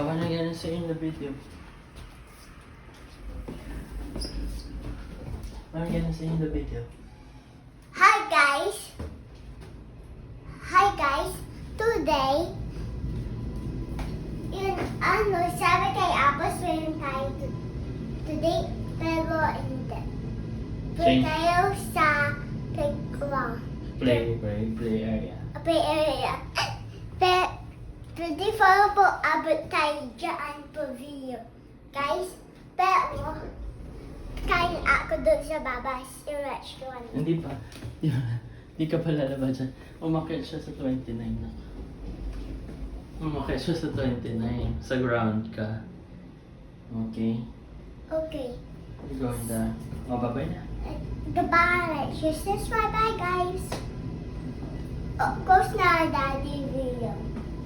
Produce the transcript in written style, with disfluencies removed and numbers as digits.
I wanna get to see in the video. I'm gonna see in the video. Hi guys! Hi guys! Today, sabi kay Apple swim tayo today, pero hindi. Sing. Punta tayo sa playground. Play area. Play area. Pero, 24 po abot tayo dyan po video. Guys, pero, kain ako doon sa baba sa restaurant. Hindi pa. Hindi ka pa lalabas dyan. Umakyat siya sa 29 na. Umakyat siya sa 29. Sa ground ka. Okay. Okay. You're going down. Oh, bye-bye na. Goodbye. Just bye bye guys. Oh, close na, Daddy.